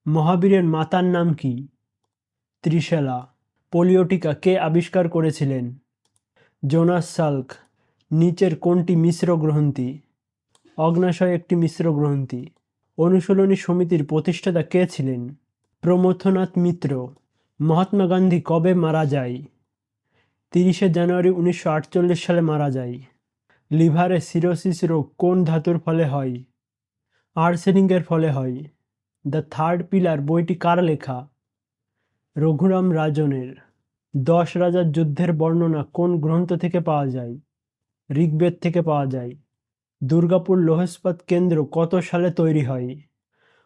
মহাবীরের মাতার নাম কি? ত্রিশালা। পোলিও টিকা কে আবিষ্কার করেছিলেন? Jonas Salk. নিচের কোনটি মিশ্র গ্রন্থি? অগ্ন্যাশয় একটি মিশ্র গ্রন্থি। অনুশীলনী সমিতির প্রতিষ্ঠাতা কে ছিলেন? প্রমথনাথ মিত্র। মহাত্মা গান্ধী কবে মারা যায়? 30শে জানুয়ারি 1948 সালে মারা যায়। লিভারে সিরোসিস রোগ কোন ধাতুর ফলে হয়? আর্সেনিকের ফলে হয়। দ্য থার্ড পিলার বইটি কার লেখা? রঘুরাম রাজনের। 10 রাজার যুদ্ধের বর্ণনা কোন গ্রন্থ থেকে পাওয়া যায়? ঋগ্বেদ থেকে পাওয়া যায়। দুর্গাপুর লৌহ ইস্পাত কেন্দ্র কত সালে তৈরি হয়?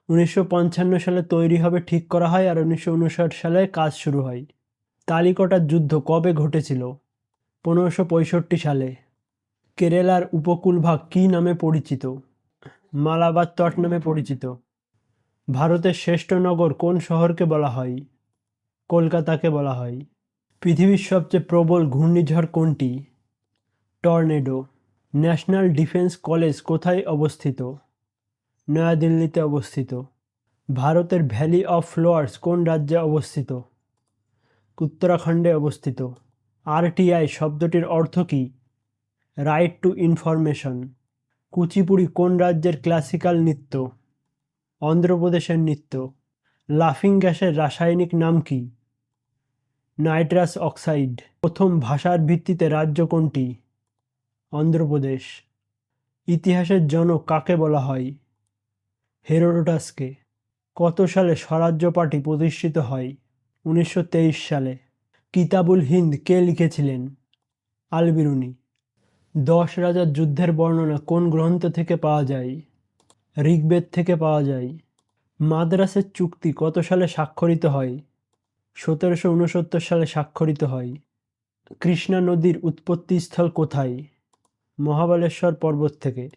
1955 সালে তৈরি হবে ঠিক করা হয় আর 1959 সালে কাজ শুরু হয়। তালিকটার যুদ্ধ কবে ঘটেছিল? 1565 সালে। কেরালার উপকূলভাগ কী নামে পরিচিত? মালাবার তট নামে পরিচিত। ভারতের শ্রেষ্ঠ নগর কোন শহরকে বলা হয়? কলকাতাকে বলা হয়। পৃথিবীর সবচেয়ে প্রবল ঘূর্ণিঝড় কোনটি? টর্নেডো। ন্যাশনাল ডিফেন্স কলেজ কোথায় অবস্থিত? নয়াদিল্লিতে অবস্থিত। ভারতের ভ্যালি অফ ফ্লাওয়ার্স কোন রাজ্যে অবস্থিত? উত্তরাখণ্ডে অবস্থিত। আরটিআই শব্দটির অর্থ কী? Right to information. কুচিপুড়ি কোন রাজ্যের ক্লাসিক্যাল নৃত্য? অন্ধ্রপ্রদেশের নৃত্য। লাফিং গ্যাসের রাসায়নিক নাম কি? Nitrous oxide. প্রথম ভাষার ভিত্তিতে রাজ্য কোনটি? অন্ধ্রপ্রদেশ। ইতিহাসের জনক কাকে বলা হয়? হেরোডোটাসকে। কত সালে স্বরাজ্য পার্টি প্রতিষ্ঠিত হয়? 1923 সালে। কিতাবুল হিন্দ কে লিখেছিলেন? আল বিরুনি। 10 রাজার যুদ্ধের বর্ণনা কোন গ্রন্থ থেকে পাওয়া যায়? ঋগ্বেদ থেকে পাওয়া যায়। মাদ্রাসের চুক্তি কত সালে স্বাক্ষরিত হয়? 1769 সালে স্বাক্ষরিত হয়। কৃষ্ণা নদীর উৎপত্তিস্থল কোথায়? মহাবালেশ্বর পর্বত থেকে।